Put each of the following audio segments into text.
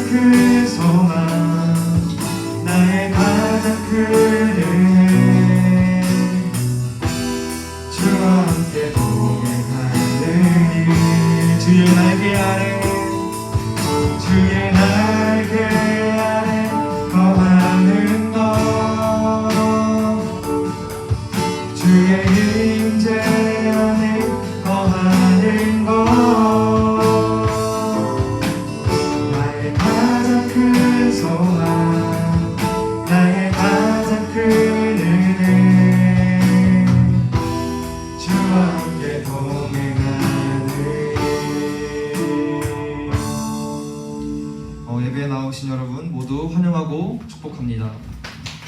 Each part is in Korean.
큰 소망 나의 가장 큰 은혜 주와 함께 동행하느니 주의 날개 아래 주의 날개 아래 거하는 것 주의 임재 안에 거하는 것 나의 가장 큰 소망 나의 가장 큰 은혜 주와 함께 동행하느니 예배에 나오신 여러분 모두 환영하고 축복합니다.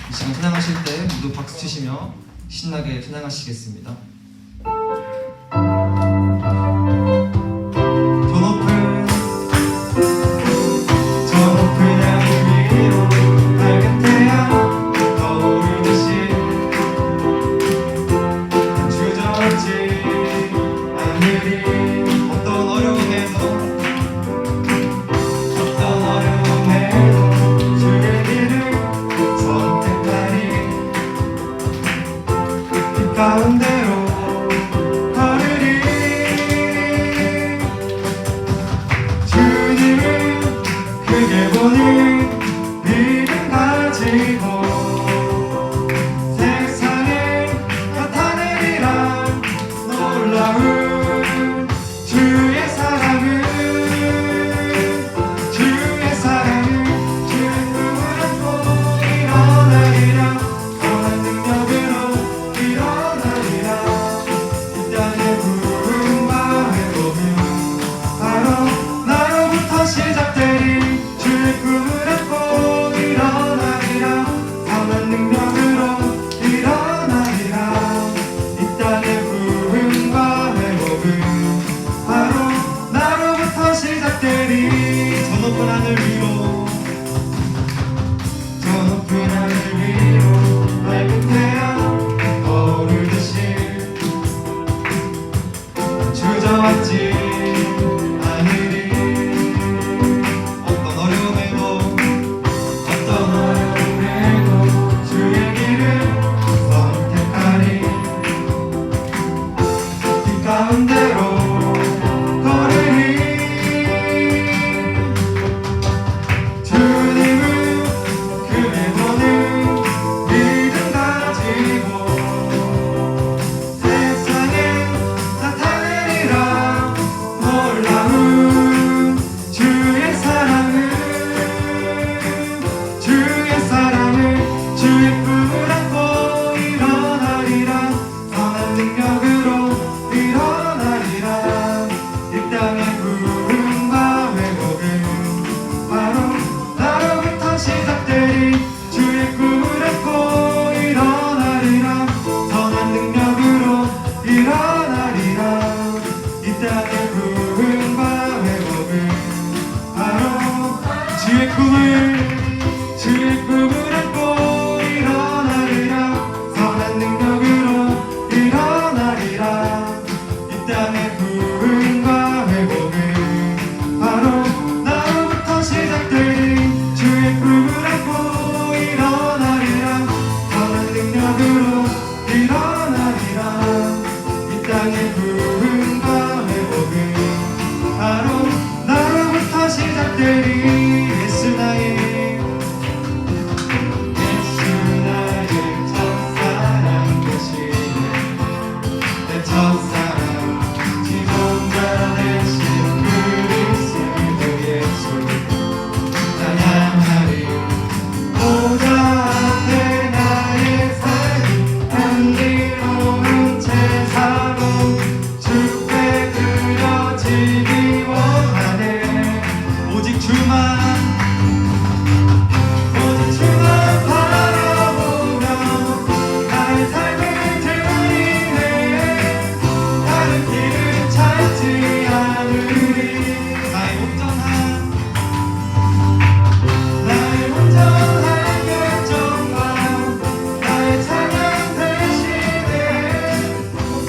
이 시간 찬양하실 때 모두 박수 치시며 신나게 찬양하시겠습니다. 가운데로 걸으리 주님을 크게 보는 믿음 가지고 세상에 나타내리라 놀라운 주의 사랑을 주의 꿈을 안고 일어나리라 선한 능력으로 일어나리라 이 땅의 부흥과 회복은 바로 나로부터 시작되리 주의 꿈을 안고 일어나리라 선한 능력으로 일어나리라 이 땅의 부흥과 회복은 바로 나로부터 시작되리 저 높은 하늘 위로 저 높은 하늘 위로 밝은 태양 떠오르듯이 주저앉지 않으리 어떤 어려움에도 주의 길을 선택하리 이 가운데로 걸으리 주님을 크게 보는 믿음 가지고 세상에 나타내리라 놀라운 주의 사랑을 주의 꿈을 안고 일어나리라 선한 능력으로 일어나리라 이 땅의 부흥과 회복은 바로 나로부터 시작되리 주의 꿈을 안고 일어나리라 선한 능력으로 일어나리라 이 땅의 부흥과 회복은 바로 주의 꿈을 안고 일어나리라 선한 능력으로 일어나리라 이 땅의 부흥과 회복은 바로 나로부터 시작되리 주의 꿈을 안고 일어나리라 선한 능력으로 일어나리라 이 땅의 부흥과 회복은 바로 나로부터 시작되리 예수 나의 첫사랑 되시네 내 첫사랑 지존자 되신 그리스도 예수 찬양하리 보좌 앞에 나의 삶이 향기로운 제사로 주께 드려지기 원하네 오직 주만 바라보며 나의 삶을 드리네 다른 길을 찾지 않으리 나의 온전한 결정과 나의 찬양 대신에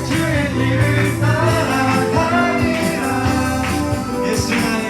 주의 길을 따라가리라 예수 나의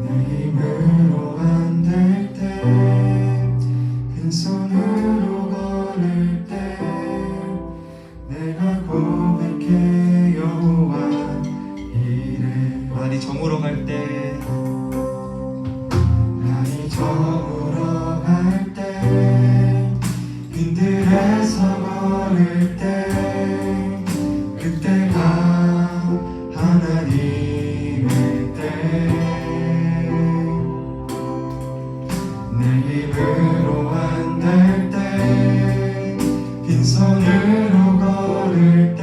내 힘으로 안 될 때 빈손으로 걸을 때 내가 고백해 여호와 이래 날이 저물어 갈 때 날이 저물어 갈 때 빈들에서 걸을 때 그때가 하나님의 때 내 힘으로 안 될 때 빈손으로 걸을 때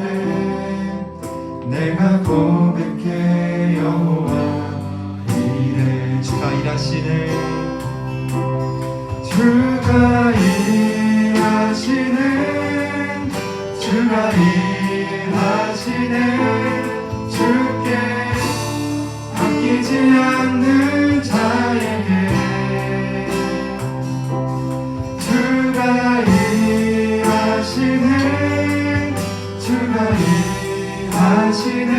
내가 고백해 여호와 이래 주가 일하시네 주가 일하시는 주가 일하시네 주께 아끼지 않는 자에게 주가 일하시네 주가 일하시네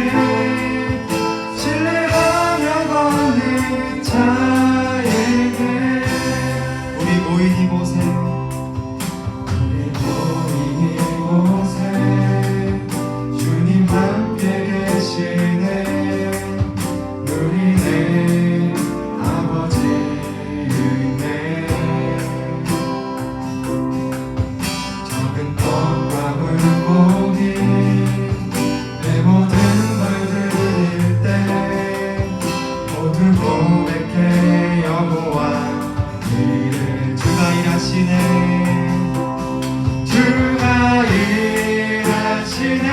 신뢰하며 걷는 자에게 우리 모인 이곳에 우리 모인 이곳에 주님 함께 계시네 누리네 아버지 은혜 적은 떡과 물고기 내 모든 걸 드릴 때 모두 고백해 여호와 이를 주가 일하시네 주가 일하시네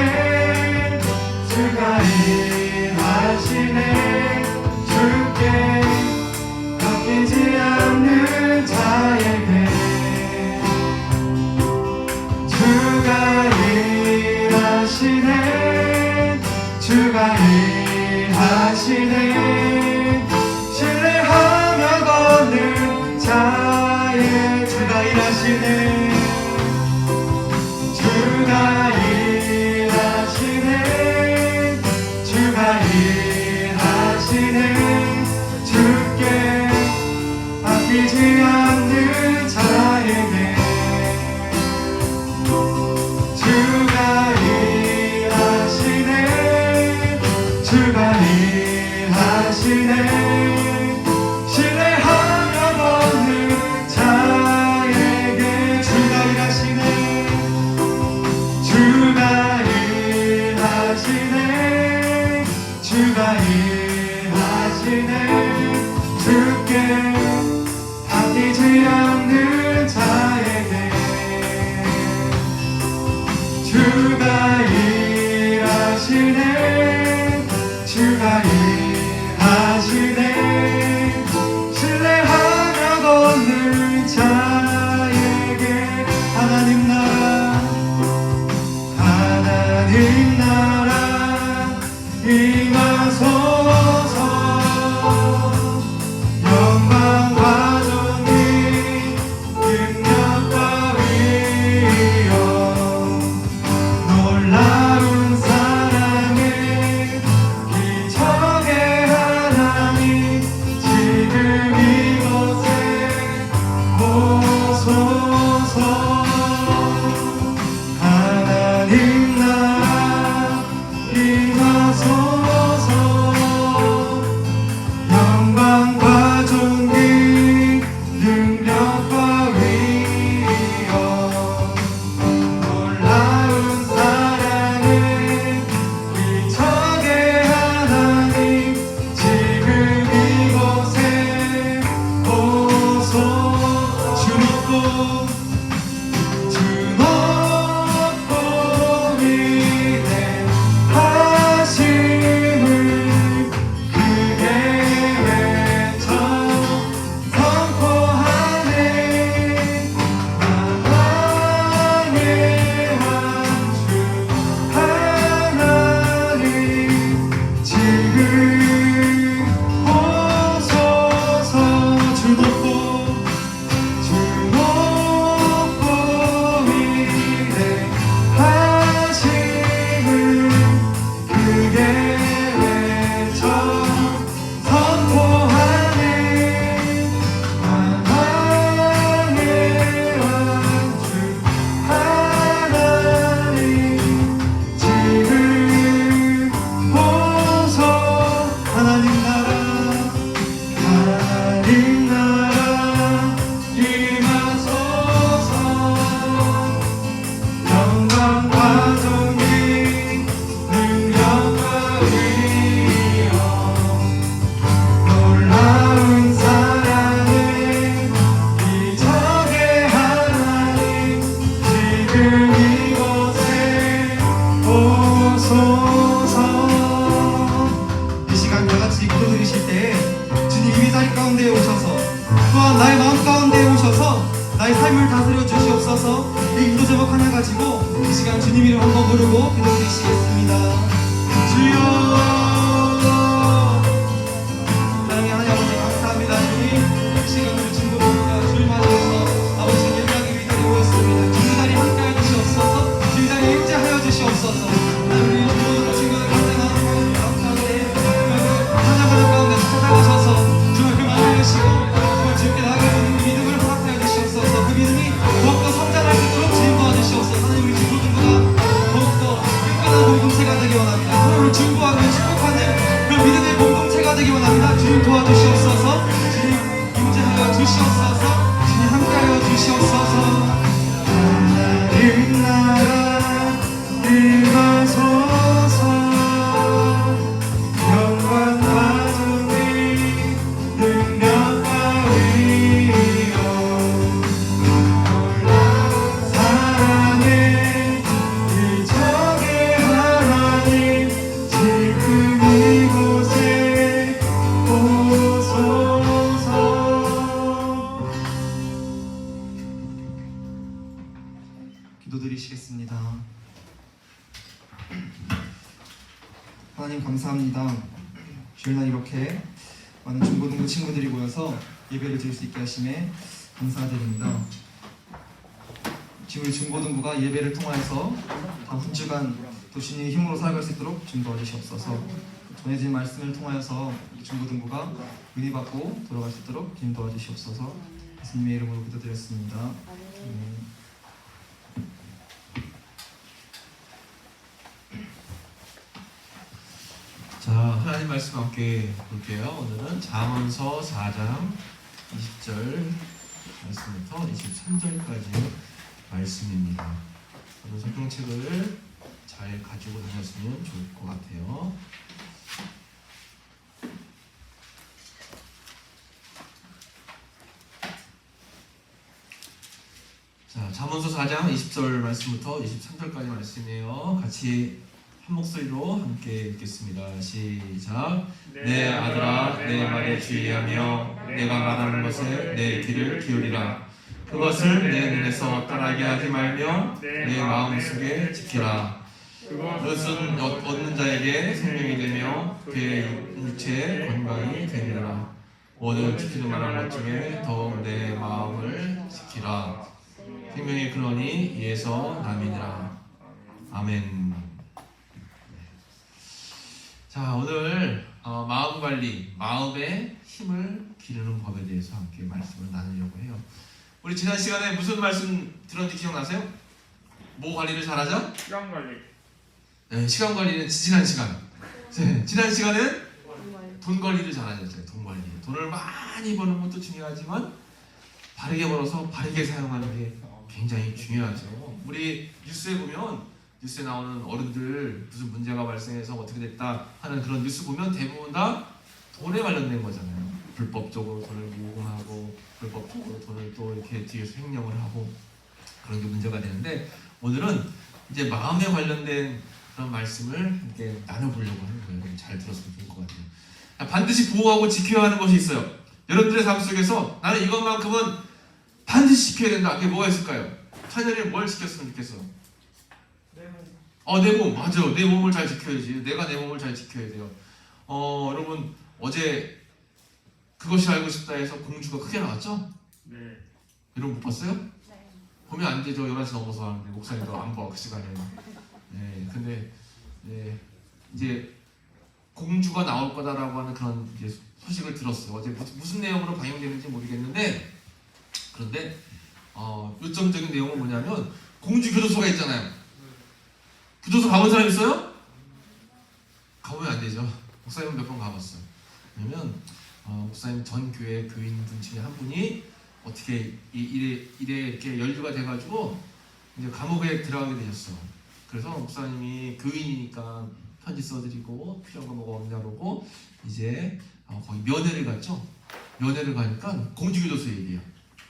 주가 일하시네 주께 아끼지 않는 자에게 주가 일하시네 주가 일하시네 신뢰하며 걷는 자의 주가 일하시네 주가 일하시네 주가 일하시네 주께 아끼지 않는 자에게 주가 일하시네 주가 일하시네 신뢰하며 걷는 자에게 주가 일하시네 주가 일하시네 주가 일하시네 주께 아끼지 않는 자에게 주가 일하시네 주가 일하시네 신뢰하며 걷는 자에게 하나님 나라 임하소서 영광과 존귀 능력과 위엄 놀라운 사랑에 기적의 하나님 지금 이곳에 오소서 하나님 나라 임하소서 되기 원합니다. 주님 도와주시옵소서. 주님 임재하여 주시옵소서. 주님 함께하여 주시옵소서. 하나님 나라 임하소서. 영광과 존귀 능력과 위엄 놀라운 사랑의 이적의 하나님 지금 이곳에 오소서. 기도드리시겠습니다. 하나님 감사합니다. 주일날 이렇게 많은 중고등부 친구들이 모여서 예배를 드릴 수 있게 하심에 감사드립니다. 지금 우리 중고등부가 예배를 통하여서 다음 한 주간 또 주님의 힘으로 살아갈 수 있도록 좀 도와주시옵소서. 전해진 말씀을 통하여서 이 중고등부가 은혜 받고 돌아갈 수 있도록 주님 도와주시옵소서. 예수님의 이름으로 기도드렸습니다. 아멘. 자, 하나님 말씀 함께 볼게요. 오늘은 잠언서 4장 20절 말씀부터 23절까지 말씀입니다. 오늘 성경책을 잘 가지고 다녔으면 좋을 것 같아요. 자, 잠언서 4장 20절 말씀부터 23절까지 말씀이에요. 같이 한 목소리로 함께 읽겠습니다. 시작. 내 아들아, 내 말에 주의하며 내가 말하는 것에 내 귀를 기울이라. 그것을 내 눈에서 떠나게 하지 말며 내 마음속에 지키라. 그것은 얻는 자에게 생명이 되며 그의 육체에 건강이 되리라. 모든 지키는 말한 것 중에 더욱 내 마음을 지키라. 생명의 근원이 이에서 남이니라. 아멘. 자, 오늘 마음 관리, 마음의 힘을 기르는 법에 대해서 함께 말씀을 나누려고 해요. 우리 지난 시간에 무슨 말씀 들었는지 기억나세요? 뭐 관리를 잘하죠? 시간 관리. 네, 시간 관리는 지난 시간. 네, 지난 시간은 돈 관리를 잘하셨어요. 돈 관리. 돈을 많이 버는 것도 중요하지만 바르게 벌어서 바르게 사용하는 게 굉장히 중요하죠. 우리 뉴스에 보면 뉴스에 나오는 어른들 무슨 문제가 발생해서 어떻게 됐다 하는 그런 뉴스 보면 대부분 다 돈에 관련된 거잖아요. 불법적으로 돈을 모금하고 불법적으로 돈을 또 이렇게 뒤에서 횡령을 하고 그런 게 문제가 되는데 오늘은 이제 마음에 관련된 그런 말씀을 함께 나눠보려고 하는 거예요. 여러분 잘 들었으면 좋을 것 같아요. 반드시 보호하고 지켜야 하는 것이 있어요. 여러분들의 삶 속에서 나는 이것만큼은 반드시 지켜야 된다. 그게 뭐가 있을까요? 찬열이 뭘 지켰으면 좋겠어? 내 몸. 맞아. 내 몸을 잘 지켜야지. 내가 내 몸을 잘 지켜야 돼요. 여러분 어제 그것이 알고 싶다 해서 공주가 크게 나왔죠? 네. 여러분 못 봤어요? 네. 보면 안 되죠. 11시 넘어서 하는데 목사님도 안 봐. 그 시간에. 네. 근데 네, 이제 공주가 나올 거다라고 하는 그런 이제 소식을 들었어요. 어제 무슨 내용으로 방영되는지 모르겠는데 그런데 요점적인 내용은 뭐냐면 공주 교도소가 있잖아요. 교도소 가본 사람 있어요? 가보면 안 되죠. 목사님은 몇 번 가봤어요. 왜냐면 목사님 전 교회 교인분 중에 한 분이 어떻게 일에 이렇게 연루가 돼가지고 이제 감옥에 들어가게 되셨어. 그래서 목사님이 교인이니까 편지 써드리고 필요한 거 뭐가 없냐 그러고 이제 거기 면회를 갔죠. 면회를 가니까 공주교도소 얘기해요.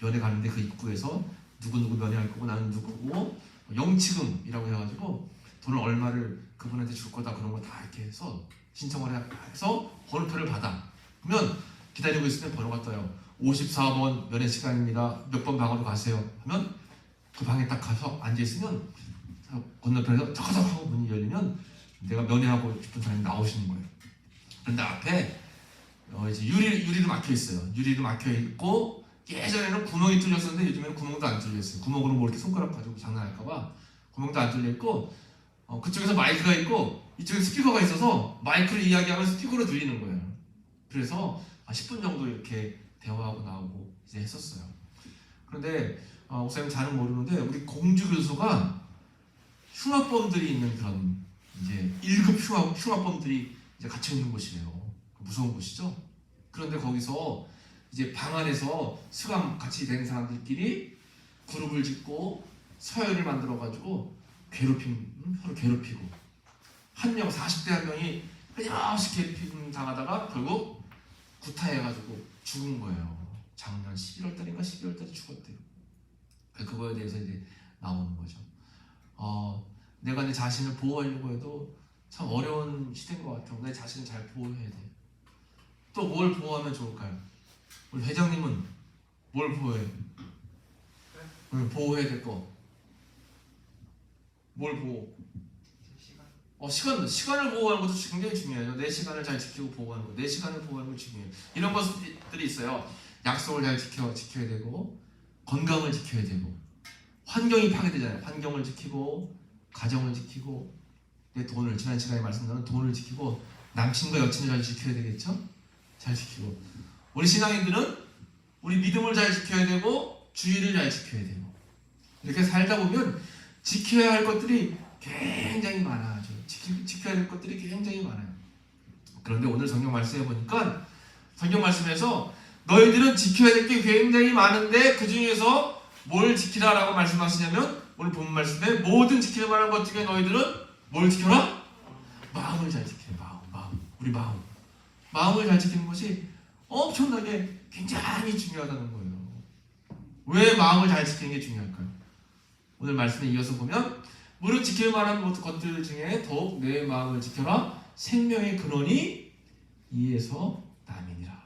면회 가는데 그 입구에서 누구 면회할 거고 나는 누구고 영치금이라고 해가지고 돈을 얼마를 그분한테 줄 거다 그런 거 다 이렇게 해서 신청을 해서 번호표를 받아. 그러면 기다리고 있을 때 번호가 떠요. 54번 면회 시간입니다. 몇 번 방으로 가세요. 하면 그 방에 딱 가서 앉아있으면 건너편에서 쩍쩍 하고 문이 열리면 내가 면회하고 싶은 사람이 나오시는 거예요. 그런데 앞에 이제 유리로 막혀 있어요. 유리로 막혀 있고 예전에는 구멍이 뚫렸었는데 요즘에는 구멍도 안 뚫렸어요. 구멍으로 뭐 이렇게 손가락 가지고 장난할까봐 구멍도 안 뚫려 있고 그쪽에서 마이크가 있고 이쪽에 스피커가 있어서 마이크로 이야기하면 스피커로 들리는 거예요. 그래서 10분 정도 이렇게 대화하고 나오고 이제 했었어요. 그런데 목사님 잘은 모르는데 우리 공주교도소가 흉악범들이 있는 그런 이제 1급 흉악범들이 이제 갇혀 있는 곳이에요. 무서운 곳이죠. 그런데 거기서 이제 방 안에서 수감 같이 된 사람들끼리 그룹을 짓고 서열을 만들어 가지고 서로 괴롭히고 한 명 40대 한 명이 끊임없이 괴롭힘 당하다가 결국 구타해가지고 죽은 거예요. 작년 11월 달인가 12월 달에 죽었대요. 그거에 대해서 이제 나오는 거죠. 내가 내 자신을 보호하려고 해도 참 어려운 시대인 것 같아요. 내 자신을 잘 보호해야 돼. 또 뭘 보호하면 좋을까요? 우리 회장님은 뭘 보호해? 보호해야 될 거. 뭘 보호? 시간을 보호하는 것도 굉장히 중요해요. 내 시간을 잘 지키고 보호하는 거, 내 시간을 보호하는 거 중요해요. 이런 것들이 있어요. 약속을 잘 지켜야 되고, 건강을 지켜야 되고, 환경이 파괴되잖아요. 환경을 지키고, 가정을 지키고, 내 돈을 지난 시간에 말씀드린 돈을 지키고, 남친과 여친을 잘 지켜야 되겠죠? 잘 지키고, 우리 신앙인들은 우리 믿음을 잘 지켜야 되고, 주의를 잘 지켜야 되고, 이렇게 살다 보면 지켜야 할 것들이 굉장히 많아요. 지켜야 될 것들이 굉장히 많아요. 그런데 오늘 성경 말씀해 보니까 성경 말씀에서 너희들은 지켜야 될 게 굉장히 많은데 그 중에서 뭘 지키라라고 말씀하시냐면 오늘 본 말씀에 모든 지킬 만한 것 중에 너희들은 뭘 지켜라? 마음을 잘 지켜요. 우리 마음을 잘 지키는 것이 엄청나게 굉장히 중요하다는 거예요. 왜 마음을 잘 지키는 게 중요할까요? 오늘 말씀에 이어서 보면 무릇 지킬 만한 것들 중에 더욱 내 마음을 지켜라. 생명의 근원이 이에서 남이니라.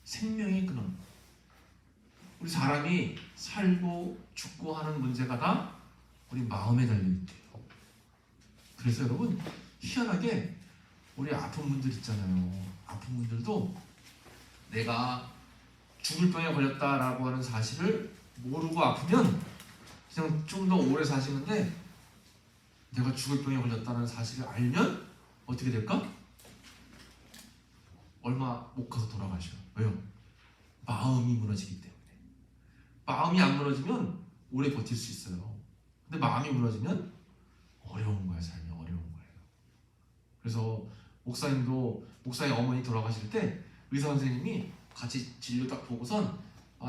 생명의 근원. 우리 사람이 살고 죽고 하는 문제가 다 우리 마음에 달려있대요. 그래서 여러분 희한하게 우리 아픈 분들 있잖아요. 아픈 분들도 내가 죽을 병에 걸렸다라고 하는 사실을 모르고 아프면 그냥 좀 더 오래 사시는데 내가 죽을 병에 걸렸다는 사실을 알면 어떻게 될까? 얼마 못 가서 돌아가셔. 왜요? 마음이 무너지기 때문에. 마음이 안 무너지면 오래 버틸 수 있어요. 근데 마음이 무너지면 어려운 거야. 삶이 어려운 거예요. 그래서 목사님 어머니 돌아가실 때 의사 선생님이 같이 진료 딱 보고선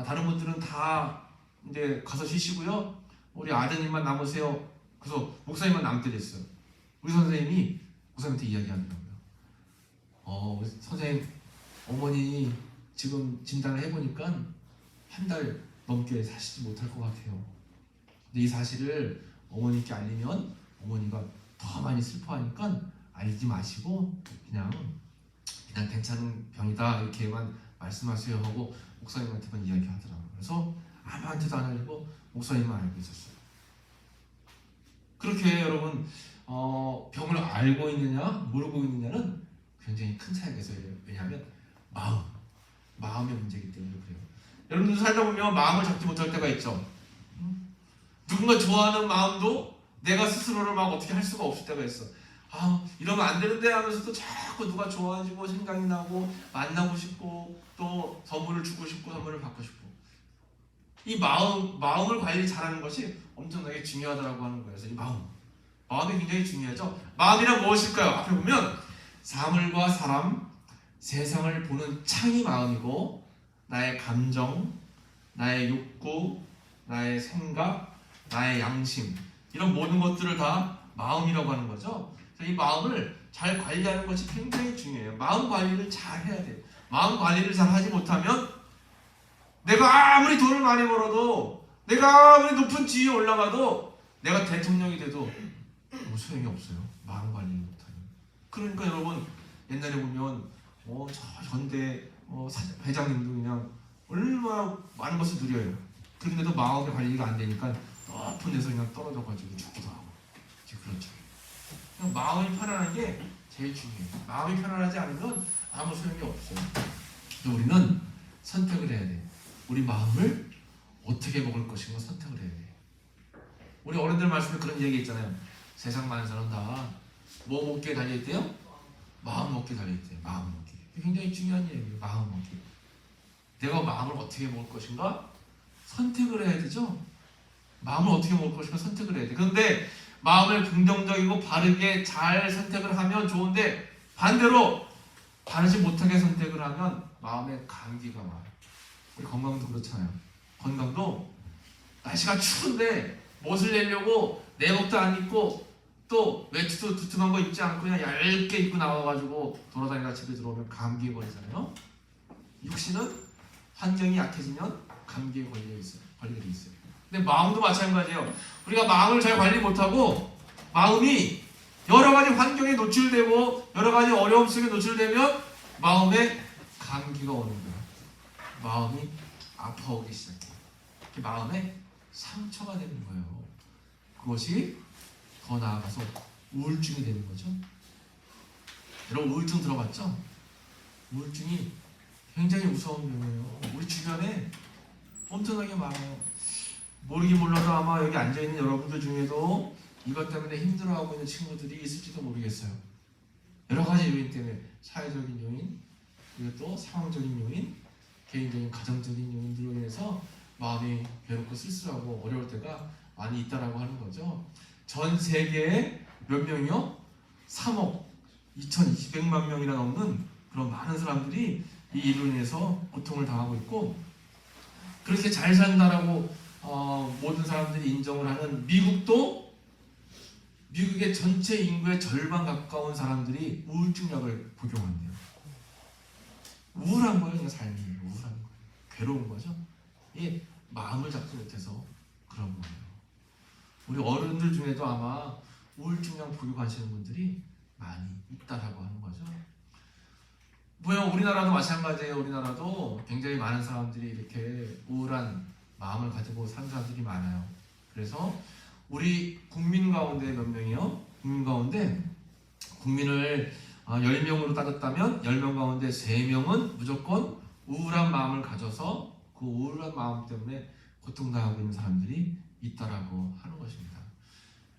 다른 분들은 다 이제 가서 쉬시고요. 우리 아드님만 남으세요. 그래서 목사님만 남게 됐어요. 우리 선생님이 목사님한테 이야기하더라고요. 선생님 어머니 지금 진단을 해보니까 한 달 넘게 사시지 못할 것 같아요. 근데 이 사실을 어머니께 알리면 어머니가 더 많이 슬퍼하니까 알리지 마시고 그냥 괜찮은 병이다 이렇게만 말씀하세요 하고 목사님한테만 이야기하더라고요. 그래서 아무한테도 안 알리고 목사님만 알고 있었어요. 그렇게 여러분 병을 알고 있느냐 모르고 있느냐는 굉장히 큰 차이가 있어요. 왜냐하면 마음의 문제이기 때문에 그래요. 여러분들 살다 보면 마음을 잡지 못할 때가 있죠. 누군가 좋아하는 마음도 내가 스스로를 막 어떻게 할 수가 없을 때가 있어. 이러면 안 되는데 하면서도 자꾸 누가 좋아지고 생각이 나고 만나고 싶고 또 선물을 주고 싶고 선물을 받고 싶고 이 마음을 관리 잘하는 것이 엄청나게 중요하다고 하는 거예요. 그래서 이 마음이 굉장히 중요하죠. 마음이란 무엇일까요? 앞에 보면 사물과 사람, 세상을 보는 창이 마음이고 나의 감정, 나의 욕구, 나의 생각, 나의 양심 이런 모든 것들을 다 마음이라고 하는 거죠. 그래서 이 마음을 잘 관리하는 것이 굉장히 중요해요. 마음 관리를 잘 해야 돼요. 마음 관리를 잘 하지 못하면 내가 아무리 돈을 많이 벌어도 내가 아무리 높은 지위에 올라가도 내가 대통령이 돼도 아무 소용이 없어요. 마음 관리를 못하면. 그러니까 여러분 옛날에 보면 저 현대 회장님도 그냥 얼마나 많은 것을 누려요. 그런데도 마음의 관리가 안 되니까 높은 데서 그냥 떨어져가지고 죽기도 하고 그렇죠. 그냥 마음이 편안한 게 제일 중요해요. 마음이 편안하지 않으면 아무 소용이 없어요. 우리는 선택을 해야 돼요. 우리 마음을 어떻게 먹을 것인가 선택을 해야 돼요. 우리 어른들 말씀에 그런 얘기 있잖아요. 세상 많은 사람 다 뭐 먹기에 달려있대요? 마음 먹기에 달려있대요. 마음 먹기. 굉장히 중요한 얘기예요. 마음 먹기. 내가 마음을 어떻게 먹을 것인가 선택을 해야 되죠. 마음을 어떻게 먹을 것인가 선택을 해야 돼. 그런데 마음을 긍정적이고 바르게 잘 선택을 하면 좋은데 반대로 바르지 못하게 선택을 하면 마음에 감기가 와요. 우리 건강도 그렇잖아요. 건강도 날씨가 추운데 멋을 내려고 내복도 안 입고 또 외투도 두툼한 거 입지 않고 그냥 얇게 입고 나와가지고 돌아다니다 집에 들어오면 감기에 걸리잖아요. 육신은 환경이 약해지면 감기에 걸리게 있어요. 근데 마음도 마찬가지예요. 우리가 마음을 잘 관리 못하고 마음이 여러 가지 환경에 노출되고 여러 가지 어려움 속에 노출되면 마음에 감기가 오는 거예요. 마음이 아파오기 시작해요. 마음에 상처가 되는 거예요. 그것이 더 나아가서 우울증이 되는 거죠. 여러분 우울증 들어봤죠? 우울증이 굉장히 무서운 병이에요. 우리 주변에 엄청나게 많아요. 모르긴 몰라도 아마 여기 앉아있는 여러분들 중에도 이것 때문에 힘들어하고 있는 친구들이 있을지도 모르겠어요. 여러 가지 요인 때문에 사회적인 요인, 그리고 또 상황적인 요인, 개인적인 가정적인 요인들로 인해서 마음이 괴롭고 쓸쓸하고 어려울 때가 많이 있다라고 하는 거죠. 전 세계에 몇 명이요? 3억 2,200만 명이나 넘는 그런 많은 사람들이 이 일로 인해서 고통을 당하고 있고, 그렇게 잘 산다라고 모든 사람들이 인정을 하는 미국도 미국의 전체 인구의 절반 가까운 사람들이 우울증 약을 복용한대요. 우울한 거예요, 그냥 삶이. 우울한 거예요. 괴로운 거죠. 이게 마음을 잡지 못해서 그런 거예요. 우리 어른들 중에도 아마 우울증약 복용하시는 분들이 많이 있다라고 하는 거죠. 뭐요? 우리나라도 마찬가지예요. 우리나라도 굉장히 많은 사람들이 이렇게 우울한 마음을 가지고 사는 사람들이 많아요. 그래서 우리 국민 가운데 몇 명이요? 국민 가운데 국민을 10명으로 따졌다면 10명 가운데 3명은 무조건 우울한 마음을 가져서 그 우울한 마음 때문에 고통당하고 있는 사람들이 있다라고 하는 것입니다.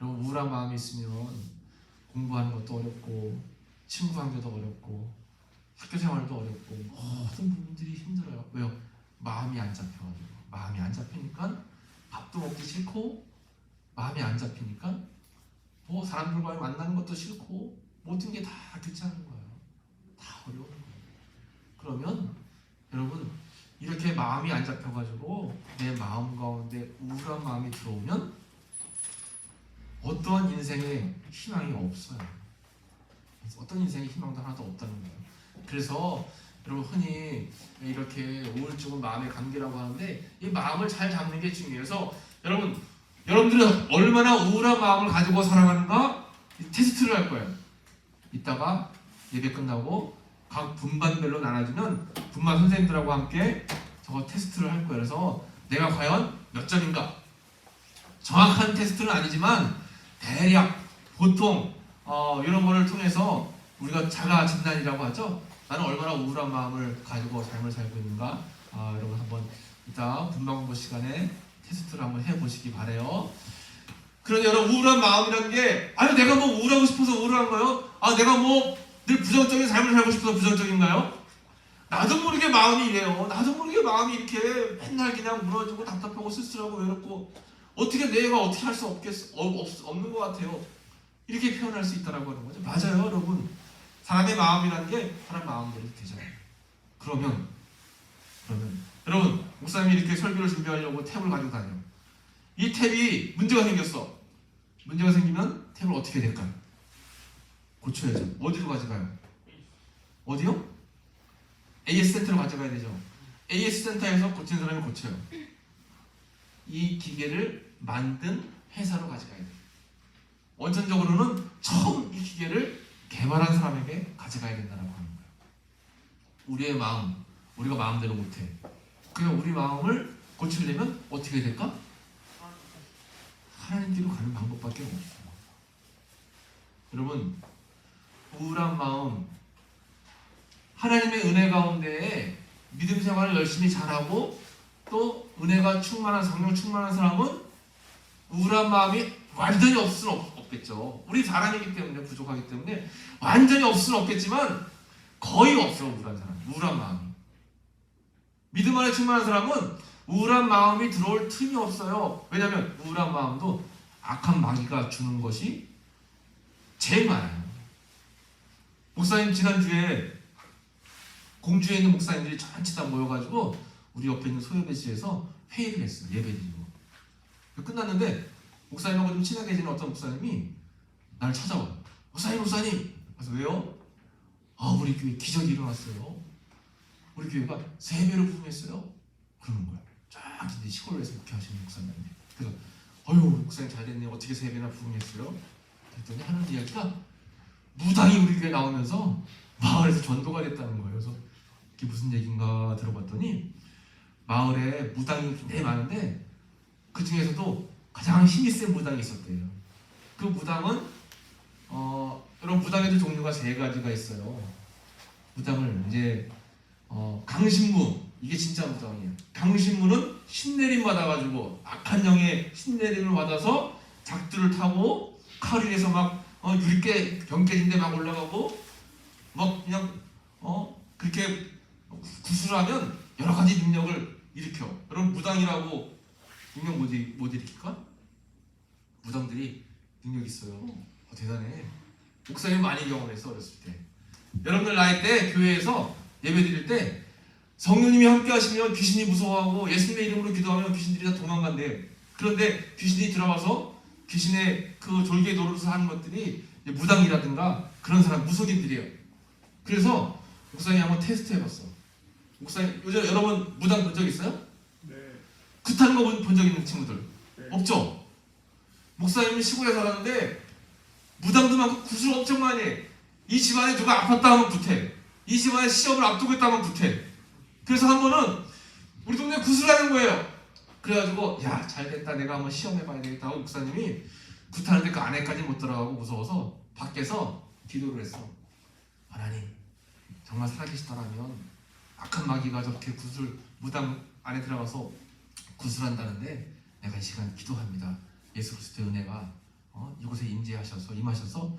여러분 우울한 마음이 있으면 공부하는 것도 어렵고 친구 관계도 어렵고 학교 생활도 어렵고 모든 부분들이 힘들어요. 왜요? 마음이 안 잡혀가지고. 마음이 안 잡히니까 밥도 먹기 싫고, 마음이 안 잡히니까 뭐 사람들과의 만나는 것도 싫고, 모든 게 다 귀찮은 거예요. 다 어려운 거예요. 그러면 여러분 이렇게 마음이 안 잡혀가지고 내 마음 가운데 우울한 마음이 들어오면 어떠한 인생에 희망이 없어요. 어떤 인생에 희망도 하나도 없다는 거예요. 그래서 여러분 흔히 이렇게 우울증은 마음의 감기라고 하는데 이 마음을 잘 잡는 게 중요해서 여러분들은 얼마나 우울한 마음을 가지고 살아가는가 테스트를 할 거예요. 이따가 예배 끝나고 각 분반별로 나눠지면 분반 선생님들하고 함께 저거 테스트를 할 거예요. 그래서 내가 과연 몇 점인가? 정확한 테스트는 아니지만 대략 보통 이런 거를 통해서 우리가 자가 진단이라고 하죠. 나는 얼마나 우울한 마음을 가지고 삶을 살고 있는가? 여러분 한번 이따 분반 공부 시간에 테스트를 한번 해보시기 바래요. 그런데 여러분 우울한 마음이라는 게 내가 뭐 우울하고 싶어서 우울한 거요? 내가 뭐 늘 부정적인 삶을 살고 싶어서 부정적인가요? 나도 모르게 마음이 이래요. 나도 모르게 마음이 이렇게 맨날 그냥 무너지고 답답하고 쓸쓸하고 외롭고 어떻게 내가 어떻게 할 수 없는 것 같아요. 이렇게 표현할 수 있다라고 하는 거죠. 맞아요, 여러분. 사람의 마음이라는 게 사람 마음대로 되잖아요. 그러면 여러분 목사님이 이렇게 설교를 준비하려고 탭을 가지고 다녀요. 이 탭이 문제가 생겼어. 문제가 생기면 탭을 어떻게 될까요? 고쳐야죠. 어디로 가져가요? 어디요? AS 센터로 가져가야 되죠. AS 센터에서 고치는 사람이 고쳐요. 이 기계를 만든 회사로 가져가야 돼요. 원천적으로는 처음 이 기계를 개발한 사람에게 가져가야 된다고 하는 거예요. 우리의 마음, 우리가 마음대로 못해. 그냥 우리 마음을 고치려면 어떻게 될까? 하나님께로 가는 방법밖에 없어요. 여러분 우울한 마음, 하나님의 은혜 가운데에 믿음 생활을 열심히 잘하고 또 은혜가 충만한 성령 충만한 사람은 우울한 마음이 완전히 없을 수는 없겠죠. 우리 사람이기 때문에 부족하기 때문에 완전히 없을 수는 없겠지만 거의 없어요. 우울한 마음이. 믿음 안에 충만한 사람은 우울한 마음이 들어올 틈이 없어요. 왜냐하면 우울한 마음도 악한 마귀가 주는 것이 제일 많아요. 목사님 지난주에 공주에 있는 목사님들이 전체 다 모여가지고 우리 옆에 있는 소예배실에서 회의를 했어요. 예배드리고. 끝났는데 목사님하고 좀 친하게 지낸 어떤 목사님이 나를 찾아와. 목사님. 그래서 왜요? 우리 교회 기적이 일어났어요. 우리 교회가 3배로 부흥했어요. 그러는 거야. 쫙 이제 시골에서 이렇게 하시는 목사님인데. 그래서 목사님 잘됐네. 어떻게 3배나 부흥했어요? 그랬더니 하는 이야기가 무당이 우리 교회에 나오면서 마을에서 전도가 됐다는 거예요. 그래서 이게 무슨 얘기인가 들어봤더니 마을에 무당이 굉장히 많은데 그 중에서도 가장 힘이 센 무당이 있었대요. 그 무당은 여러분 무당에도 종류가 3가지가 있어요. 무당을 이제 강신무, 이게 진짜 무당이에요. 강신무는 신내림 받아가지고 악한 영의 신내림을 받아서 작두를 타고 칼 위에서 막 유리깨 병깨진데 막 올라가고 막 그냥 그렇게 구술하면 여러 가지 능력을 일으켜. 여러분 무당이라고 능력 못 일으킬까? 무당들이 능력 있어요. 대단해. 목사님 많이 경험했어 어렸을 때. 여러분들 나이 때 교회에서 예배 드릴 때 성령님이 함께 하시면 귀신이 무서워하고 예수님의 이름으로 기도하면 귀신들이 다 도망간대. 그런데 귀신이 들어와서 귀신의 그 졸개 노릇을 하는 것들이 무당이라든가 그런 사람 무속인들이에요. 그래서 목사님이 한번 테스트 해봤어. 목사님 요즘 여러분 무당 본 적 있어요? 네. 굿하는 거 본 적 있는 친구들? 네. 없죠? 목사님은 시골에 살았는데 무당도 많고 구슬 엄청 많이 해. 이 집안에 누가 아팠다 하면 굿해. 이 집안에 시험을 앞두고 있다 하면 굿해. 그래서 한 번은 우리 동네에 구슬하는 거예요. 그래가지고 야 잘됐다 내가 한번 시험해봐야 되겠다 하고 목사님이 굿하는데 그 안에까지 못 들어가고 무서워서 밖에서 기도를 했어. 하나님 정말 살아계시더라면 악한 마귀가 저렇게 구슬 무당 안에 들어가서 구슬한다는데 내가 이 시간 기도합니다. 예수 그리스도의 은혜가 이곳에 임하셔서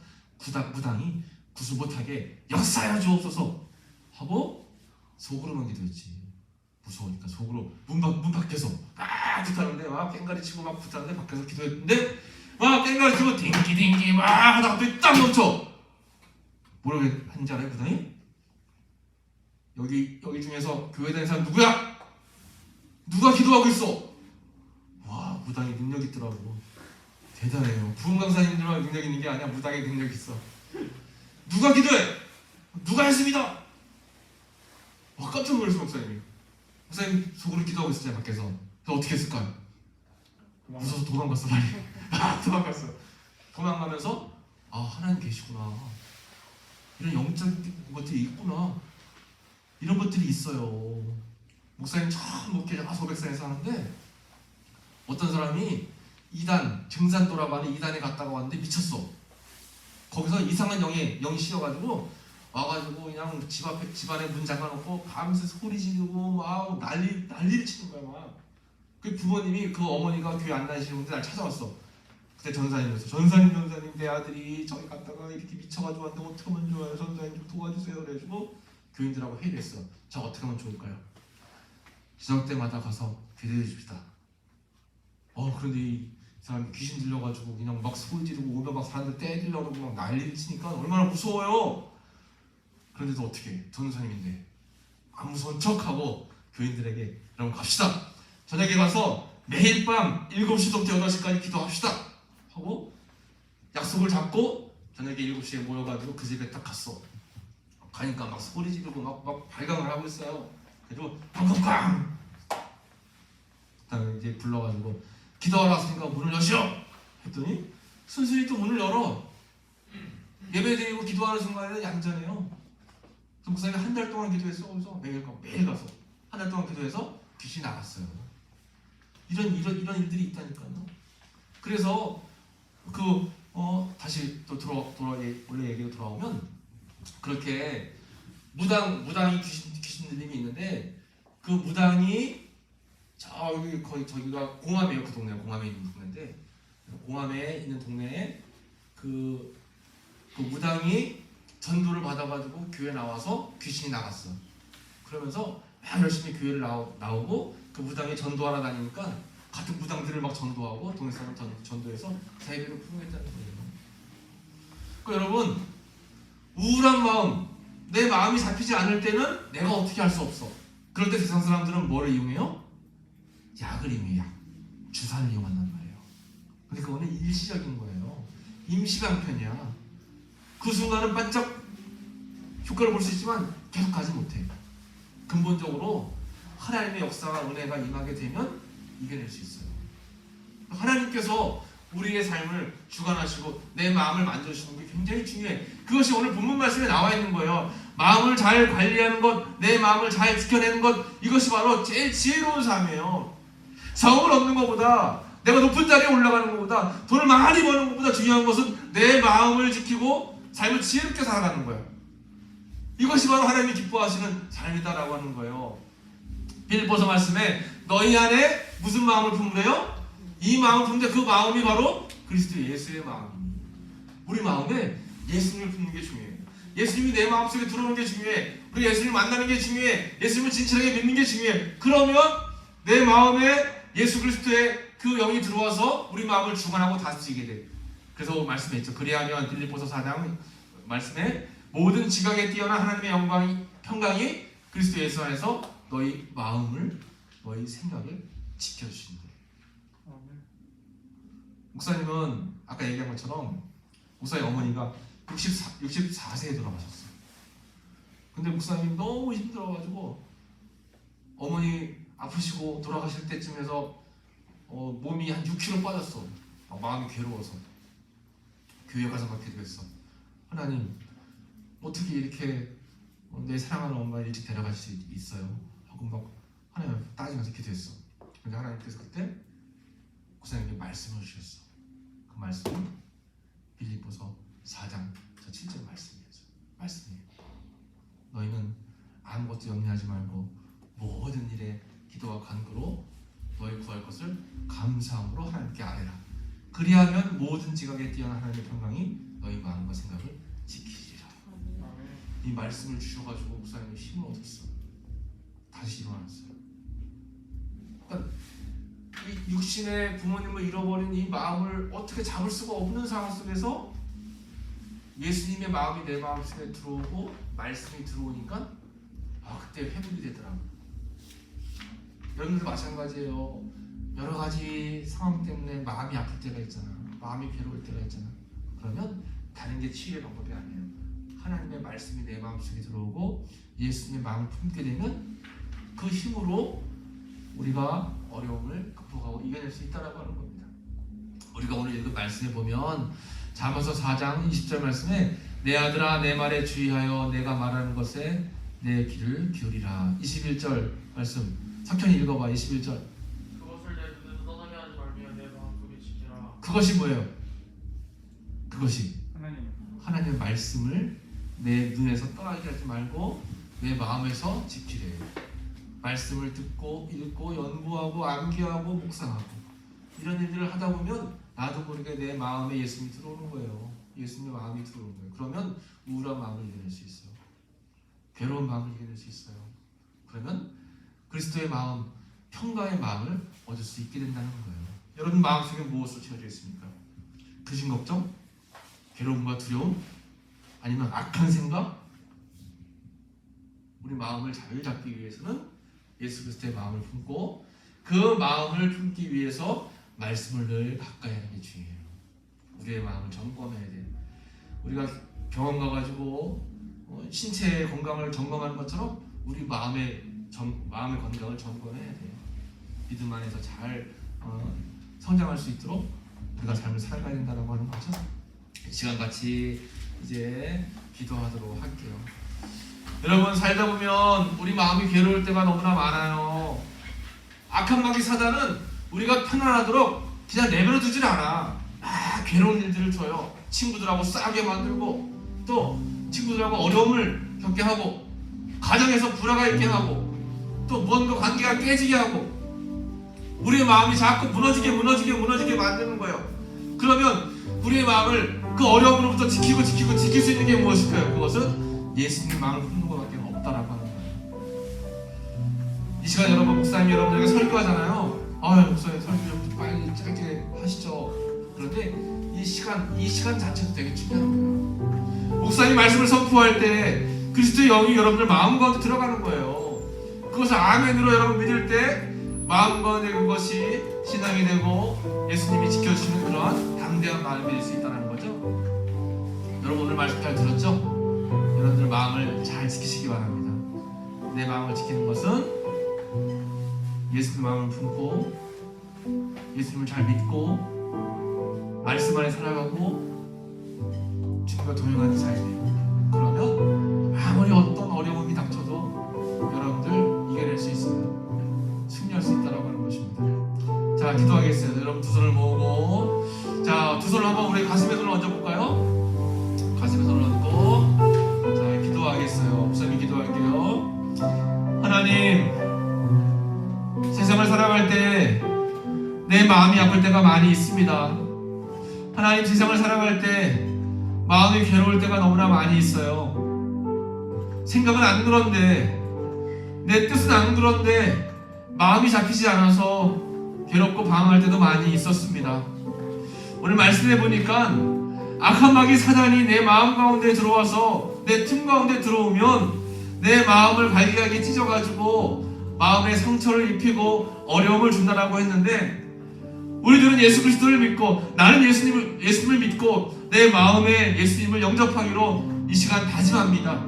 무당이 구슬 못하게 역사하여 주옵소서 하고 속으로만 기도했지. 무서우니까 속으로 문 밖에서 막 굿하는데 막 깽가리 치고 막 굿하는데 밖에서 기도했는데 막 깽가리 치고 딩기딩기 막 하다가 갑자기 딱 멈춰. 뭐라고 했는지 알아요 무당이? 여기 중에서 교회 다니는 사람 누구야? 누가 기도하고 있어? 와 무당이 능력 있더라고. 대단해요. 부흥 강사님들만 능력 있는 게 아니야. 무당의 능력 있어. 누가 기도해? 누가 했습니다. 와 깜짝 놀랐어 목사님이. 목사님 속으로 기도하고 있었잖아요 밖에서. 그래서 어떻게 했을까요? 무서워서 도망갔어 빨리. 도망갔어. 도망가면서 하나님 계시구나. 이런 영적인 것들이 있구나. 이런 것들이 있어요. 목사님 처음 목회자 소백산에 사는데 어떤 사람이 2단 증산도라고 하는 2단에 갔다가 왔는데 미쳤어. 거기서 이상한 영이 씌어가지고 와가지고 그냥 집안에 문 잠가놓고 밤새 소리 지르고 막 난리를 치는 거야 막. 그 부모님이 그 어머니가 교회 안 다니시는데 날 찾아왔어. 그때 전사님이었어. 전사님 내 아들이 저기 갔다가 이렇게 미쳐가지고 왔는데 어떻게 하면 좋아요? 전사님 좀 도와주세요. 그래가지고 교인들하고 회의를 했어. 자 어떻게 하면 좋을까요? 저녁 때마다 가서 기도해 줍시다. 그런데 이 사람이 귀신 들려가지고 그냥 막 소리 지르고 오면 막 사람들 때리려고 막 난리를 치니까 얼마나 무서워요. 그런데도 어떻게 해? 전도사님인데 안 무서운 척하고 교인들에게 여러분 갑시다. 저녁에 가서 매일 밤 7시부터 8시까지 기도합시다 하고 약속을 잡고 저녁에 7시에 모여가지고 그 집에 딱 갔어. 가니까 막 소리 지르고 막 발광을 하고 있어요. 그리고 쾅쾅쾅 그다음에 이제 불러가지고 기도하라 하니까 문을 여시오 했더니 순순히 또 문을 열어. 예배드리고 기도하는 순간에는 얌전해요. 목사님이 한 달 동안 기도했어. 그래서 매일 가서 한 달 동안 기도해서 귀신이 나갔어요. 이런 일들이 있다니까요. 그래서 다시 또 원래 얘기로 돌아오면 그렇게 무당이 귀신 들림이 있는데 그 무당이 저기가 공암이에요. 그 동네가 공암에 있는 동네인데 공암에 있는 동네에 그 무당이 전도를 받아가지고 교회 나와서 귀신이 나갔어. 그러면서 막 열심히 교회를 나오고 그 무당이 전도하러 다니니까 같은 무당들을 막 전도하고 동네 사람 전도해서 자기들을 부흥했다는 거예요. 그러니까 여러분 우울한 마음, 내 마음이 잡히지 않을 때는 내가 어떻게 할 수 없어. 그런데 세상 사람들은 뭐를 이용해요? 약을 이용해요. 약. 주사를 이용한단 말이에요. 근데 그거는 일시적인 거예요. 임시방편이야. 그 순간은 반짝 효과를 볼 수 있지만 계속 가지 못해. 근본적으로 하나님의 역사와 은혜가 임하게 되면 이겨낼 수 있어요. 하나님께서 우리의 삶을 주관하시고 내 마음을 만져주시는 게 굉장히 중요해. 그것이 오늘 본문 말씀에 나와 있는 거예요. 마음을 잘 관리하는 것, 내 마음을 잘 지켜내는 것, 이것이 바로 제일 지혜로운 삶이에요. 성을 얻는 것보다, 내가 높은 자리에 올라가는 것보다, 돈을 많이 버는 것보다 중요한 것은 내 마음을 지키고 삶을 지혜롭게 살아가는 거예요. 이것이 바로 하나님이 기뻐하시는 삶이다라고 하는 거예요. 빌립보서 말씀에 너희 안에 무슨 마음을 품으래요? 이 마음을 품는데 그 마음이 바로 그리스도 예수의 마음입니다. 우리 마음에 예수님을 품는 게 중요해요. 예수님이 내 마음속에 들어오는 게 중요해. 우리 예수님을 만나는 게 중요해. 예수님을 진실하게 믿는 게 중요해. 그러면 내 마음에 예수 그리스도의 그 영이 들어와서 우리 마음을 주관하고 다스리게 돼. 그래서 말씀했죠. 그리하면 빌립보서 4장 말씀에 모든 지각에 뛰어난 하나님의 영광이 평강이 그리스도 예수 안에서 너희 마음을, 너희 생각을 지켜주신다. 목사님은 아까 얘기한 것처럼 목사님 어머니가 64세에 돌아가셨어요. 근데 목사님 너무 힘들어가지고 어머니 아프시고 돌아가실 때쯤에서 몸이 한 6kg 빠졌어. 마음이 괴로워서 교회 가서 그렇게 됐어. 하나님 어떻게 이렇게 내 사랑하는 엄마를 일찍 데려갈 수 있어요? 하고 막 하나님 따지면서 기도했어. 근데 하나님께서 그때 목사님께 말씀을 주셨어. 그 말씀은 빌립보서 4장 7절 말씀이에요. 너희는 아무것도 염려하지 말고 모든 일에 기도와 간구로 너희 구할 것을 감사함으로 하나님께 아뢰라. 그리하면 모든 지각에 뛰어난 하나님의 평강이 너희 마음과 생각을 지키리라. 이 말씀을 주셔가지고 목사님이 힘을 얻었어. 다시 일어났어요. 그러니까 이 육신의 부모님을 잃어버린 이 마음을 어떻게 잡을 수가 없는 상황 속에서 예수님의 마음이 내 마음속에 들어오고 말씀이 들어오니까 그때 회복이 되더라고요. 여러분들 마찬가지예요. 여러 가지 상황 때문에 마음이 아플 때가 있잖아. 마음이 괴로울 때가 있잖아. 그러면 다른 게 치유의 방법이 아니에요. 하나님의 말씀이 내 마음속에 들어오고 예수님의 마음을 품게 되면 그 힘으로 우리가 어려움을 극복하고 이겨낼 수 있다라고 하는 겁니다. 우리가 오늘 읽은 말씀에 보면 잠언서 4장 20절 말씀에 내 아들아 내 말에 주의하여 내가 말하는 것에 내 귀를 기울이라. 21절 말씀 석현이 읽어봐. 21절. 그것을 내 눈에서 떠나게 하지 말며 내 마음속에 지키라. 그것이 뭐예요? 그것이 하나님 하나님의 말씀을 내 눈에서 떠나게 하지 말고 내 마음에서 지키래. 말씀을 듣고 읽고 연구하고 암기하고 묵상하고 이런 일들을 하다 보면 나도 모르게 내 마음에 예수님이 들어오는 거예요. 예수님의 마음이 들어오는 거예요. 그러면 우울한 마음을 이겨낼 수 있어요. 괴로운 마음을 이겨낼 수 있어요. 그러면 그리스도의 마음, 평강의 마음을 얻을 수 있게 된다는 거예요. 여러분 마음속에 무엇으로 채워져 있습니까? 근심 걱정? 괴로움과 두려움? 아니면 악한 생각? 우리 마음을 잘 잡기 위해서는 예수 그리스도의 마음을 품고 그 마음을 품기 위해서 말씀을 늘 가까이 하는 게 중요해요. 우리의 마음을 점검해야 돼요. 우리가 병원 가가지고 신체 건강을 점검하는 것처럼 우리 마음의 건강을 점검해야 돼요. 믿음 안에서 잘 성장할 수 있도록 우리가 삶을 살아가야 된다고 하는 거죠. 이 시간 같이 이제 기도하도록 할게요. 여러분 살다 보면 우리 마음이 괴로울 때가 너무나 많아요. 악한 마귀 사단은 우리가 편안하도록 그냥 내버려 두질 않아. 괴로운 일들을 줘요. 친구들하고 싸게 만들고 또 친구들하고 어려움을 겪게 하고 가정에서 불화가 있게 하고 또 무언가 관계가 깨지게 하고 우리의 마음이 자꾸 무너지게 만드는 거예요. 그러면 우리의 마음을 그 어려움으로부터 지킬 수 있는 게 무엇일까요? 그것은 예수님의 마음을 품는 것밖에 없다라고 하는 거예요. 이 시간 여러분 목사님 여러분에게 설교하잖아요. 목사님 설교 좀 빨리 짧게 하시죠. 그런데 이 시간 자체도 되게 중요한 거예요. 목사님 말씀을 선포할 때 그리스도의 영이 여러분들 마음 가운데 들어가는 거예요. 그것을 아멘으로 여러분 믿을 때 마음 가운데 그것이 신앙이 되고 예수님이 지켜주시는 그런 담대한 마음이 될 수 있다는 거죠. 여러분 오늘 말씀 잘 들었죠? 여러분들 마음을 잘 지키시기 바랍니다. 내 마음을 지키는 것은 예수님 마음을 품고 예수님을 잘 믿고 말씀 안에 살아가고 주님과 동행하는 삶이에요. 그러면 아무리 어떤 어려움이 닥쳐도 여러분들 이겨낼 수 있어요. 승리할 수 있다라고 하는 것입니다. 자, 기도하겠습니다. 여러분 두 손을 모으고, 자, 두 손을 한번 우리 가슴에 손을 얹어볼까요? 가슴에 손을 얹고, 자, 기도하겠어요. 목사님 기도할게요. 하나님, 세상을 살아갈 때 내 마음이 아플 때가 많이 있습니다. 하나님, 세상을 살아갈 때 마음이 괴로울 때가 너무나 많이 있어요. 생각은 안 그런데, 내 뜻은 안 그런데 마음이 잡히지 않아서 괴롭고 방황할 때도 많이 있었습니다. 오늘 말씀해 보니까 악한 마귀 사단이 내 마음 가운데 들어와서 내 틈 가운데 들어오면 내 마음을 갈기갈기 찢어가지고 마음에 상처를 입히고 어려움을 준다라고 했는데, 우리들은 예수 그리스도를 믿고 나는 예수님을 믿고 내 마음에 예수님을 영접하기로 이 시간 다짐합니다.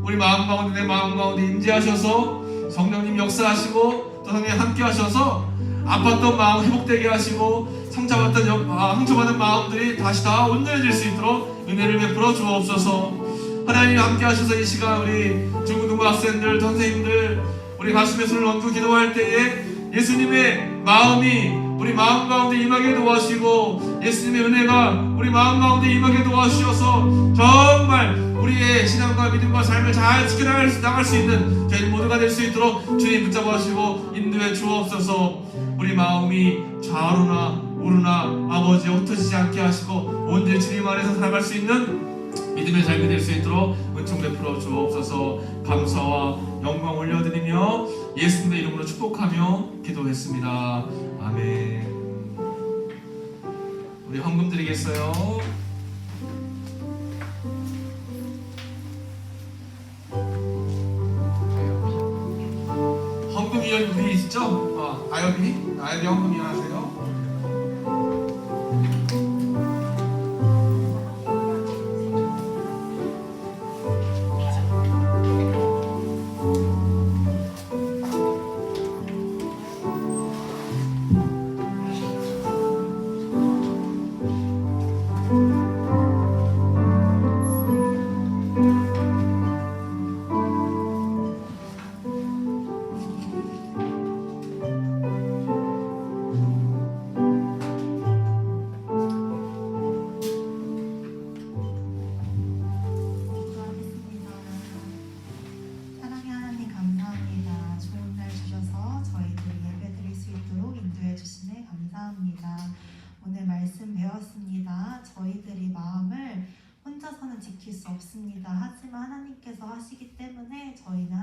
우리 마음 가운데 내 마음 가운데 임재하셔서 성령님 역사하시고 또 성령님 함께 하셔서 아팠던 마음 회복되게 하시고 상처받은 마음들이 다시 다 온전해질 수 있도록 은혜를 베풀어 주옵소서. 하나님 함께 하셔서 이 시간 우리 중고등부 학생들 선생님들 우리 가슴에 손을 얹고 기도할 때에 예수님의 마음이 우리 마음 가운데 임하게 도와주시고 예수님의 은혜가 우리 마음 가운데 임하게 도와주셔서 정말 우리의 신앙과 믿음과 삶을 잘 지켜나갈 수 있는 저희 모두가 될 수 있도록 주님 붙잡아 주시고 인도해 주옵소서. 우리 마음이 좌우나 우르나 아버지 흩어지지 않게 하시고 온전히 주님 안에서 살아갈 수 있는 믿음의 삶이 될 수 있도록 은총 베풀어 주옵소서. 감사와 영광 올려드리며 예수님의 이름으로 축복하며 기도했습니다. 아멘. 우리 헌금 드리겠어요. 헌금 위원 우리 있죠? 아여비 헌금 위원 하세요. 오늘 말씀 배웠습니다. 저희들이 마음을 혼자서는 지킬 수 없습니다. 하지만 하나님께서 하시기 때문에 저희는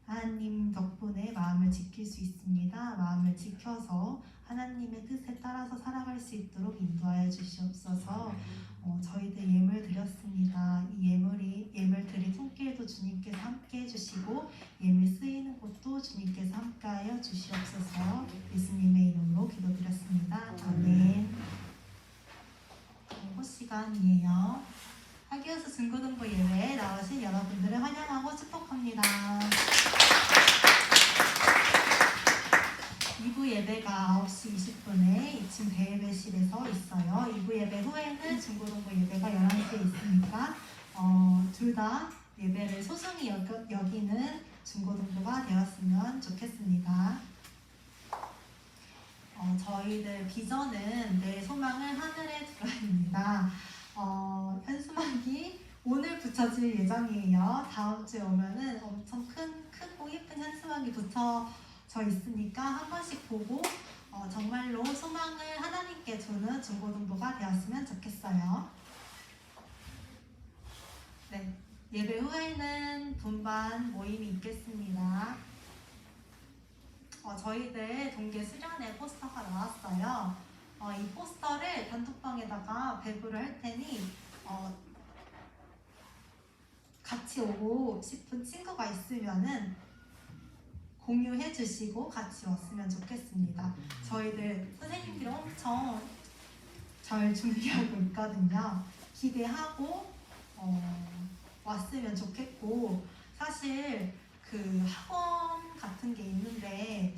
하나님 덕분에 마음을 지킬 수 있습니다. 마음을 지켜서 하나님의 뜻에 따라서 살아갈 수 있도록 인도하여 주시옵소서. 저희들 예물 드렸습니다. 이 예물 드린 손길도 주님께서 함께 해주시고 예물 쓰이는 곳도 주님께서 함께하여 주시옵소서. 예수님의 이름으로 기도드렸습니다. 아멘. 공부 시간이에요. 하기어스 중고등부 예배에 나오신 여러분들을 환영하고 축복합니다. 2부 예배가 9시 20분에 2층 대예배실에서 있어요. 2부 예배 후에는 중고등부 예배가 11시에 있으니까 둘 다 예배를 소중히 여기는 중고등부가 되었으면 좋겠습니다. 저희들 비전은 내 소망을 하늘에 두라입니다. 현수막이 오늘 붙여질 예정이에요. 다음 주에 오면은 엄청 크고 예쁜 현수막이 붙여져 있으니까 한 번씩 보고 정말로 소망을 하나님께 주는 중고등부가 되었으면 좋겠어요. 네, 예배 후에는 분반 모임이 있겠습니다. 저희들 동계 수련회 포스터가 나왔어요. 이 포스터를 단톡방에다가 배부를 할 테니 같이 오고 싶은 친구가 있으면은 공유해 주시고 같이 왔으면 좋겠습니다. 저희들 선생님들이 엄청 잘 준비하고 있거든요. 기대하고 왔으면 좋겠고, 사실 그 학원 같은 게 있는데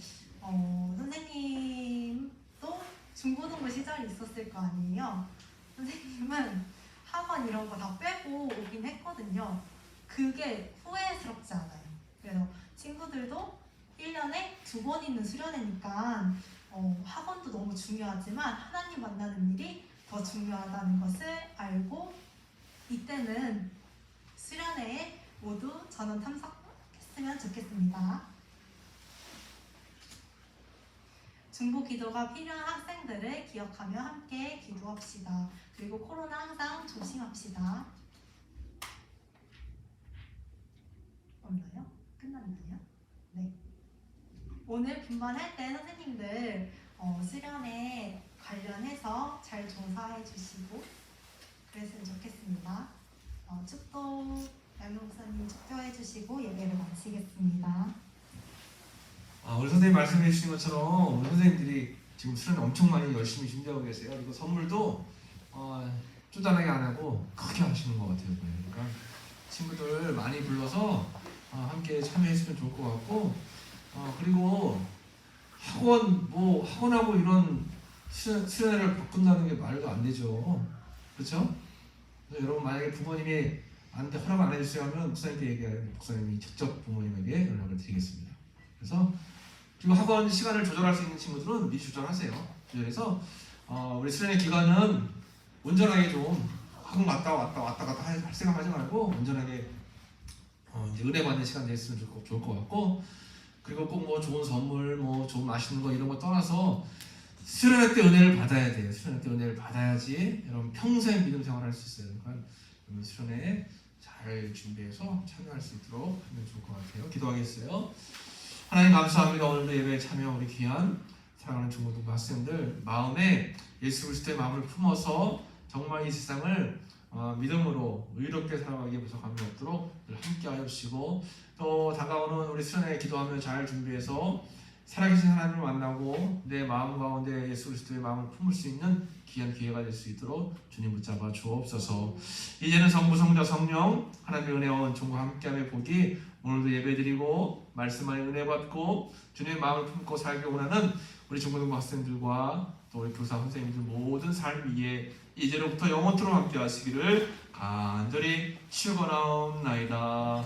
선생님도 중고등부 시절이 있었을 거 아니에요. 선생님은 학원 이런 거 다 빼고 오긴 했거든요. 그게 후회스럽지 않아요. 그래서 친구들도 1년에 2번 있는 수련회니까 학원도 너무 중요하지만 하나님 만나는 일이 더 중요하다는 것을 알고 이때는 수련회에 모두 전원 참석했으면 좋겠습니다. 중보 기도가 필요한 학생들을 기억하며 함께 기도합시다. 그리고 코로나 항상 조심합시다. 없나요? 끝났나요? 네. 오늘 분반할 때 선생님들 수련회 관련해서 잘 조사해 주시고 그랬으면 좋겠습니다. 축도 양용 목사님 축도해 주시고 예배를 마치겠습니다. 우리 선생님 말씀해 주신 것처럼 우리 선생님들이 지금 수련 엄청 많이 열심히 준비하고 계세요. 그리고 선물도 쪼잔하게 안 하고 크게 하시는 것 같아요. 그러니까 친구들 많이 불러서 함께 참여했으면 좋을 것 같고, 그리고 학원하고 이런 수련회를 바꾼다는 게 말도 안 되죠. 그렇죠? 그래서 여러분 만약에 부모님이 나한테 허락 안 해주세요 하면 목사님께 얘기하면 목사님이 직접 부모님에게 연락을 드리겠습니다. 그래서 그리고 학원 시간을 조절할 수 있는 친구들은 미리 조절하세요. 그래서 우리 수련회 기간은 온전하게 좀 학원 왔다 갔다 할 생각하지 말고 온전하게 이제 은혜 받는 시간 됐으면 좋을 것 같고, 그리고 꼭 뭐 좋은 선물, 뭐 좋은 맛있는 거 이런 거 떠나서 수련회 때 은혜를 받아야 돼요. 수련회 때 은혜를 받아야지 여러분 평생 믿음 생활할 수 있어요. 그러니까 여러분 수련회 잘 준비해서 참여할 수 있도록 하면 좋을 것 같아요. 기도하겠어요. 하나님 감사합니다. 오늘도 예배에 참여 우리 귀한 사랑하는 중고등부 학생들 마음에 예수 그리스도의 마음을 품어서 정말 이 세상을 믿음으로 의롭게 살아가기에 부족함이 없도록 늘 함께하여 주시고, 또 다가오는 우리 수련회 기도하며 잘 준비해서 살아계신 하나님을 만나고 내 마음 가운데 예수 그리스도의 마음을 품을 수 있는 귀한 기회가 될 수 있도록 주님 붙잡아 주옵소서. 이제는 성부 성자 성령 하나님의 은혜와 은총과 함께함의 복이 오늘도 예배드리고 말씀만에 은혜 받고 주님의 마음을 품고 살기 원하는 우리 중고등부 학생들과 또 우리 교사 선생님들 모든 삶 위에 이제로부터 영원토록 함께 하시기를 간절히 축원하옵나이다.